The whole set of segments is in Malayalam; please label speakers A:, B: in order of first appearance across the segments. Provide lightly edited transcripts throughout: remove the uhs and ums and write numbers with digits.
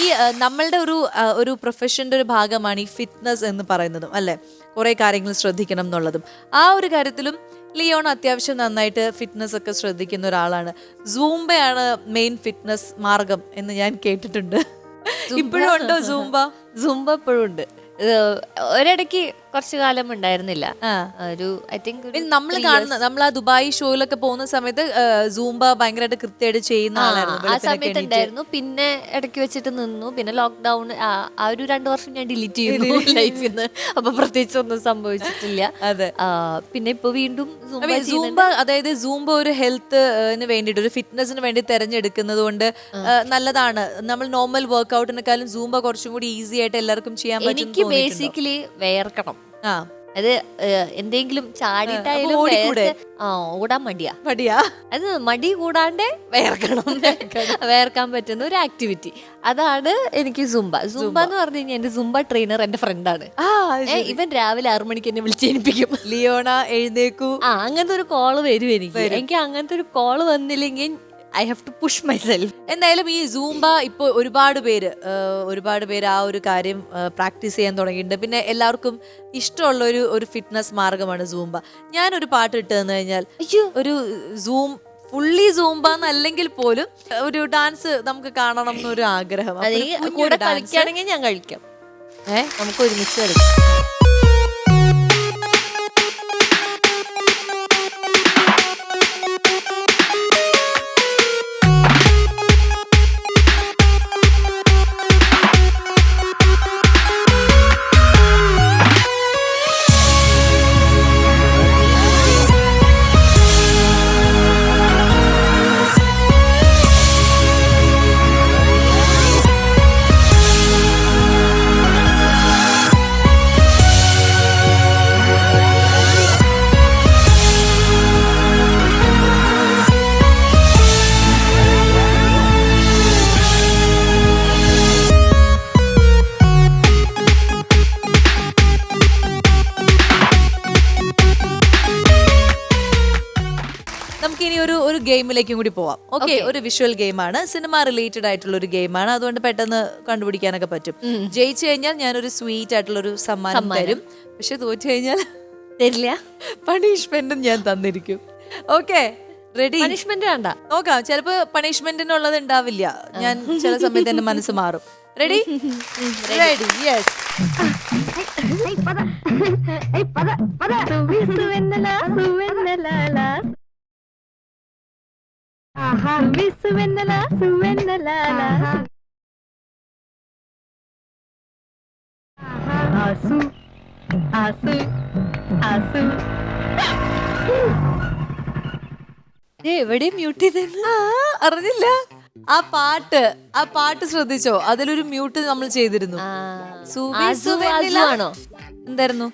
A: ഈ നമ്മളുടെ ഒരു പ്രൊഫഷൻ്റെ ഒരു ഭാഗമാണ് ഈ ഫിറ്റ്നസ് എന്ന് പറയുന്നതും അല്ലേ, കുറേ കാര്യങ്ങൾ ശ്രദ്ധിക്കണം എന്നുള്ളതും. ആ ഒരു കാര്യത്തിലും ലിയോൺ അത്യാവശ്യം നന്നായിട്ട് ഫിറ്റ്നസ് ഒക്കെ ശ്രദ്ധിക്കുന്ന ഒരാളാണ്. സൂംബയാണ് മെയിൻ ഫിറ്റ്നസ് മാർഗം എന്ന് ഞാൻ കേട്ടിട്ടുണ്ട്. ഇപ്പോഴും ഉണ്ടോ സൂംബ?
B: സൂംബ ഇപ്പോഴും ഉണ്ട്. ഒരിടയ്ക്ക് കുറച്ചു കാലം ഉണ്ടായിരുന്നില്ല. ഒരു ഐ തിങ്ക്
A: നമ്മൾ ആ ദുബായ് ഷോയിലൊക്കെ പോകുന്ന സമയത്ത് സൂംബ ഭയങ്കരമായിട്ട് കൃത്യമായിട്ട് ചെയ്യുന്ന ആളായിരുന്നു.
B: ആ സമയത്ത് ഉണ്ടായിരുന്നു. പിന്നെ ഇടയ്ക്ക് വെച്ചിട്ട് നിന്നു. പിന്നെ ലോക്ക്ഡൌൺ ആ ഒരു 2 വർഷം ഞാൻ ഡിലീറ്റ് ചെയ്യുന്നു ലൈഫിൽ നിന്ന്. അപ്പൊ പ്രത്യേകിച്ച് ഒന്നും സംഭവിച്ചിട്ടില്ല.
A: അതെ.
B: പിന്നെ ഇപ്പൊ വീണ്ടും
A: സൂംബ, അതായത് സൂംബ ഒരു ഹെൽത്തിന് വേണ്ടിയിട്ട്, ഒരു ഫിറ്റ്നസിന് വേണ്ടി തെരഞ്ഞെടുക്കുന്നത് കൊണ്ട് നല്ലതാണ്. നമ്മൾ നോർമൽ വർക്ക്ഔട്ടിനെക്കാളും സൂംബ കുറച്ചും കൂടി ഈസി ആയിട്ട് എല്ലാവർക്കും ചെയ്യാൻ പറ്റും.
B: എനിക്ക് ബേസിക്കലി വേർക്കണം. അത് എന്തെങ്കിലും ചാടിയിട്ടായാലും ഓടാൻ മടിയാ. അത് മടി കൂടാണ്ട് വേർക്കണം. വേർക്കാൻ പറ്റുന്ന ഒരു ആക്ടിവിറ്റി, അതാണ് എനിക്ക് സുംബ. സുംബ എന്ന് പറഞ്ഞു കഴിഞ്ഞാൽ എന്റെ സുംബ ട്രെയിനർ എന്റെ ഫ്രണ്ടാണ്. ഇവൻ രാവിലെ 6 മണിക്ക് എന്നെ വിളിച്ചേൽപ്പിക്കും,
A: ലിയോണ എഴുന്നേക്കൂ.
B: അങ്ങനത്തെ ഒരു കോള് വരും എനിക്ക് അങ്ങനത്തെ ഒരു കോള് വന്നില്ലെങ്കിൽ I have to push myself.
A: എന്തായാലും ഈ സൂംബ ഇപ്പോൾ ഒരുപാട് പേര് ആ ഒരു കാര്യം പ്രാക്ടീസ് ചെയ്യാൻ തുടങ്ങിയിട്ടുണ്ട്. പിന്നെ എല്ലാവർക്കും ഇഷ്ടമുള്ള ഒരു ഫിറ്റ്നസ് മാർഗമാണ് സൂംബ. ഞാനൊരു പാട്ട് ഇട്ട് തന്നു കഴിഞ്ഞാൽ ഒരു ഫുള്ളി സൂംബ എന്നല്ലെങ്കിൽ പോലും ഒരു ഡാൻസ് നമുക്ക് കാണണം എന്നൊരു ആഗ്രഹം.
B: കൂടെ കളിക്കുകയാണെങ്കിൽ ഞാൻ കളിക്കാം. നമുക്ക് ഒരുമിച്ച് കളിക്കാം.
A: നമുക്കിനി ഒരു ഗെയിമിലേക്കും കൂടി പോവാം. ഓക്കെ, ഒരു വിഷ്വൽ ഗെയിമാണ്, സിനിമ റിലേറ്റഡ് ആയിട്ടുള്ള ഒരു ഗെയിമാണ്. അതുകൊണ്ട് പെട്ടെന്ന് കണ്ടുപിടിക്കാനൊക്കെ പറ്റും. ജയിച്ചു കഴിഞ്ഞാൽ ഞാനൊരു സ്വീറ്റ് ആയിട്ടുള്ള ഒരു സമ്മാനം തരും. പക്ഷെ തോറ്റു കഴിഞ്ഞാൽ
B: തരില്ല,
A: പണിഷ്മെന്റും ഞാൻ തന്നിരിക്കും. Okay, ready?
B: പണിഷ്മെന്റ് വേണ്ട,
A: നോക്കാം. ചിലപ്പോ പണിഷ്മെന്റിനുള്ളത് ഉണ്ടാവില്ല. ഞാൻ ചില സമയത്ത് എന്റെ മനസ്സ് മാറും. റെഡി? Ready, yes.
B: എവിടെയും മ്യൂട്ട് ചെയ്ത
A: അറിഞ്ഞില്ല. ആ പാട്ട് ശ്രദ്ധിച്ചോ? അതിലൊരു മ്യൂട്ട് നമ്മൾ ചെയ്തിരുന്നു.
B: ആണോ?
A: എന്തായിരുന്നു?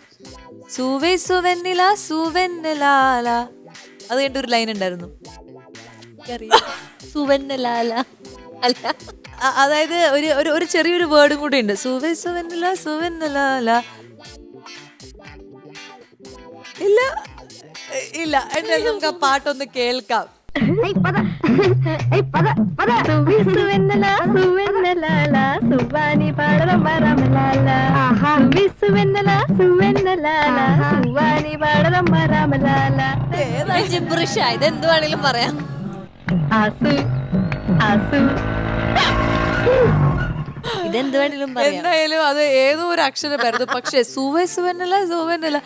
A: സൂവേ സുവെന്നില സുവെന്നലാല, അത് കഴിഞ്ഞിട്ട് ഒരു ലൈൻ ഉണ്ടായിരുന്നു.
B: സുവെന്നലാല അല്ല,
A: അതായത് ഒരു ചെറിയൊരു വേർഡും കൂടി ഉണ്ട്. സൂവേ സുവെന്നില സുവെന്നലാല. ഇല്ല ഇല്ല, എന്തായാലും നമുക്ക് ആ പാട്ടൊന്ന് കേൾക്കാം.
B: ഇതെന്ത് വേണേലും പറയാം. ഇതെന്ത് വേണേലും പറയാം.
A: എന്തായാലും അത് ഏതോ ഒരു അക്ഷരം വരുന്നു. പക്ഷെ സുവേ സുവന്നല സുവന്നല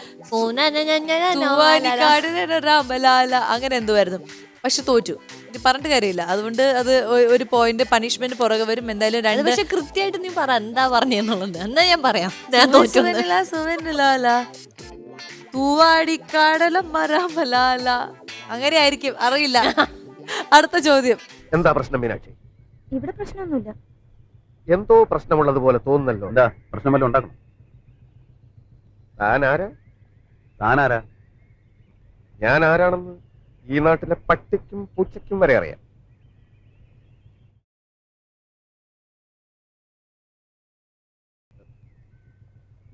A: അങ്ങനെ എന്തുവായിരുന്നു. പക്ഷെ തോറ്റു, ഇനി പറഞ്ഞിട്ട് കാര്യമില്ല. അതുകൊണ്ട് അത് ഒരു പോയിന്റ് പണിഷ്മെന്റ് പുറകെ വരും. എന്തായാലും രണ്ട്.
B: പക്ഷെ കൃത്യമായിട്ട് നീ പറ എന്താ പറഞ്ഞെന്നുള്ളത്. എന്നാ ഞാൻ പറയാം.
A: തൂവാടിക്കാടലം മരാമലാല, അങ്ങനെ ആയിരിക്കും, അറിയില്ല. അടുത്ത ചോദ്യം.
C: എന്താ പ്രശ്നം മീനാക്ഷി?
D: ഇവിടെ പ്രശ്നമൊന്നുമില്ല.
C: എന്തോ പ്രശ്നമുള്ളത് പോലെ തോന്നുന്നല്ലോ.
E: എന്താ പ്രശ്നമല്ലോ ഉണ്ടാക്കണം?
C: താനാരാ? ഞാൻ ആരാണെന്ന് ഈ നാട്ടിലെ പട്ടിക്കും പൂച്ചയ്ക്കും വരെ അറിയാം.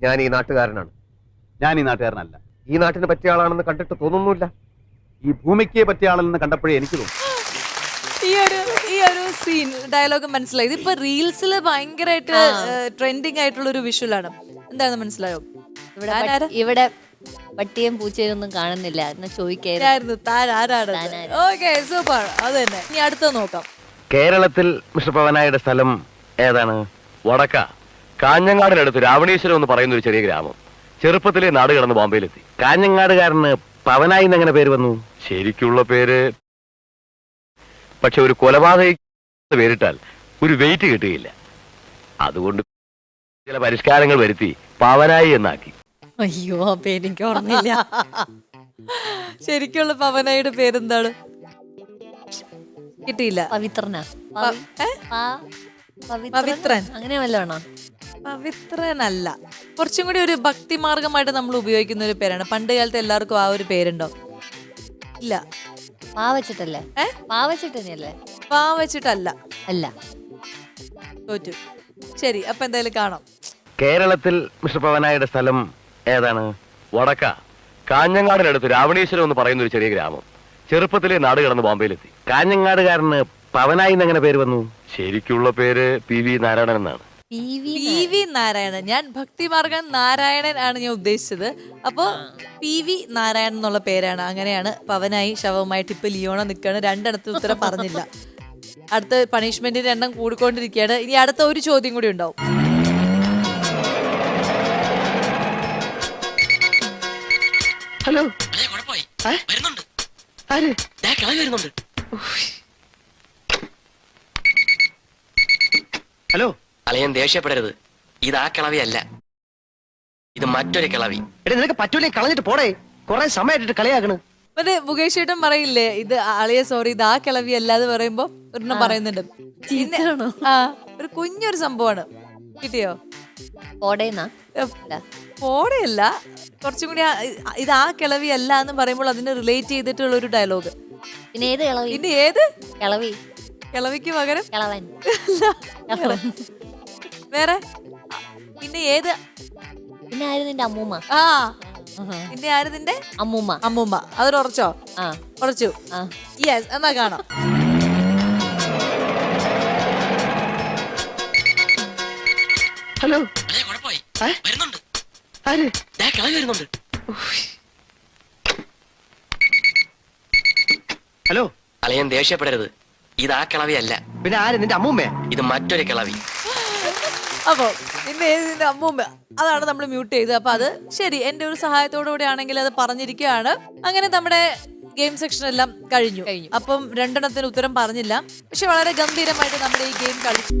C: ഞാൻ ഈ നാട്ടുകാരനാണ്.
E: ഞാൻ ഈ നാട്ടുകാരനല്ല.
C: ഈ നാട്ടിന് പറ്റിയ ആളാണെന്ന് കണ്ടിട്ട് തോന്നുന്നില്ല.
E: ഈ ഭൂമിക്ക് പറ്റിയ ആളെന്ന് കണ്ടപ്പോഴേ എനിക്ക് തോന്നി.
A: ഈ ഒരു സീൻ ഡയലോഗ് മനസ്സിലായി. ഇതിപ്പോ റീൽസിൽ ഭയങ്കരമായിട്ട് ട്രെൻഡിങ് ആയിട്ടുള്ള ഒരു വിഷ്വലാണ്. എന്താണെന്ന് മനസ്സിലായോ?
B: ഇവിടെ പട്ടിയും പൂച്ചയും ഒന്നും കാണുന്നില്ല എന്നാ ചോദിക്കായിരുന്നു.
A: താൻ ആരാണ്? Okay, super. അത് തന്നെ. ഇനി അടുത്ത നോക്കാം.
C: കേരളത്തിൽ മിസ്റ്റർ പവനായുടെ സ്ഥലം ഏതാണ്? വടക്ക കാഞ്ഞങ്ങാടിനടുത്ത് രാവണീശ്വരം എന്ന് പറയുന്ന ഒരു ചെറിയ ഗ്രാമം. ചെറുപ്പത്തിലെ നാട് കടന്ന് ബോംബെയിലെത്തി. കാഞ്ഞങ്ങാടുകാരന് പവനായി എന്നെങ്ങനെ പേര് വന്നു? ശരിക്കുള്ള പേര്, പക്ഷെ ഒരു കൊലപാതക പേരിട്ടാൽ ഒരു വെയിറ്റ് കിട്ടുകയില്ല. അതുകൊണ്ട് ചില പരിഷ്കാരങ്ങൾ വരുത്തി പവനായി എന്നാക്കി.
B: അയ്യോ ആ പേരെനിക്ക് ഓർമ്മയില്ല.
A: ശരിക്കുള്ള പവനായുടെ പേരെന്താണ്? കിട്ടിയില്ല.
B: പവിത്രനാ?
A: പവിത്രൻ
B: അങ്ങനെ വല്ലതാണോ?
A: പവിത്രനല്ല. കുറച്ചും കൂടി ഒരു ഭക്തിമാർഗമായിട്ട് നമ്മൾ ഉപയോഗിക്കുന്ന ഒരു പേരാണ്. പണ്ട് കാലത്ത് എല്ലാവർക്കും ആ ഒരു പേരുണ്ടോ? ഇല്ല.
B: പാവച്ചിട്ടല്ലേ? പാവച്ചിട്ടല്ലേ?
A: പാവച്ചിട്ടല്ല.
B: അല്ല.
A: തോറ്റു. ശരി, അപ്പൊ എന്തായാലും കാണാം.
C: കേരളത്തിൽ മിസ്റ്റർ പവനായുടെ സ്ഥലം ഏതാണ്? വടക്ക കാഞ്ഞങ്ങാടിനടുത്ത് രാവണീശ്വരം എന്ന് പറയുന്ന ഒരു ചെറിയ ഗ്രാമം. ചെറുപ്പത്തിലെ നാട് കടന്ന് ബോംബെയിലെത്തി. കാഞ്ഞങ്ങാടുകാരന് പവനായി എന്നെങ്ങനെ പേര് വന്നു? ശരിക്കുള്ള പേര് PV നാരായണൻ എന്നാണ്.
A: PV നാരായണൻ. ഞാൻ ഭക്തിമാർഗൻ നാരായണൻ ആണ് ഞാൻ ഉദ്ദേശിച്ചത്. അപ്പോ PV നാരായണൻ എന്നുള്ള പേരാണ്. അങ്ങനെയാണ് പവനായി ശവമായിട്ട് ഇപ്പൊ ലിയോണ നിൽക്കുകയാണ്. രണ്ടിടത്ത് ഉത്തരം പറഞ്ഞില്ല. അടുത്ത പണിഷ്മെന്റിന്റെ എണ്ണം കൂടിക്കൊണ്ടിരിക്കുകയാണ്. ഇനി അടുത്ത ഒരു ചോദ്യം കൂടി ഉണ്ടാവും.
C: ഹലോ,
D: വരുന്നുണ്ട്.
C: ആര്?
D: വരുന്നുണ്ട്.
C: ഹലോ,
D: അളയൻ ദേഷ്യപ്പെടരുത്. ഇത് ആ കിളവിയല്ല, ഇത് മറ്റൊരു കിളവി.
C: എടാ നിനക്ക് പറ്റൂലേ, കളഞ്ഞിട്ട് പോടേ. കുറെ സമയമായിട്ട് കളിയാക്കണ്.
A: മറ്റേ മുകേഷ് ചേട്ടൻ പറയില്ലേ, ഇത് ആളിയെ സോറി ഇത് ആ കിളവി അല്ലാതെ പറയുമ്പോ ഒരെണ്ണം പറയുന്നുണ്ട്. ആ ഒരു കുഞ്ഞൊരു സംഭവമാണ്. കിട്ടിയോ?
B: പോടേന്നാ?
A: പോടെയല്ല, കുറച്ചും കൂടി ഇത് ആ കിളവി അല്ല എന്ന് പറയുമ്പോൾ അതിന് റിലേറ്റ് ചെയ്തിട്ടുള്ള ഒരു ഡയലോഗ്.
B: പിന്നെ ഏത് കിളവി?
A: പിന്നെ ഏത്
B: കിളവി?
A: കിളവിക്ക് പകരം
B: കിളവൻ.
A: വേറെ പിന്നെ ഏത്?
B: പിന്നെ ആര് നിന്റെ അമ്മൂമ്മ?
A: ആ പിന്നെ ആര് നിന്റെ
B: അമ്മൂമ്മ?
A: അമ്മൂമ്മ. അതൊരു ഉറച്ചോ?
B: ആ
A: ഉറച്ചു. യെസ്, എന്നാ കാണാം.
C: ഹലോ,
D: വരുന്നുണ്ട്.
C: ആര്?
D: കിളവി വരുന്നുണ്ട്.
C: ഹലോ,
D: അളയൻ ദേഷ്യപ്പെടരുത്. ഇത് ആ കിളവിയല്ല,
C: പിന്നെ ആര്? നിന്റെ അമ്മൂമ്മ?
D: ഇത് മറ്റൊരു കിളവി.
A: അപ്പൊ പിന്നെ ഏതിന്റെ അമ്മൂമ്മ? അതാണ് നമ്മൾ മ്യൂട്ട് ചെയ്തത്. അപ്പൊ അത് ശരി, എന്റെ ഒരു സഹായത്തോടുകൂടെ ആണെങ്കിൽ അത് പറഞ്ഞിരിക്കുകയാണ്. അങ്ങനെ നമ്മുടെ ഗെയിം സെക്ഷൻ എല്ലാം കഴിഞ്ഞു. അപ്പം രണ്ടെണ്ണത്തിന് ഉത്തരം പറഞ്ഞില്ല. പക്ഷെ വളരെ ഗംഭീരമായിട്ട് നമ്മുടെ ഈ ഗെയിം കളിച്ചു.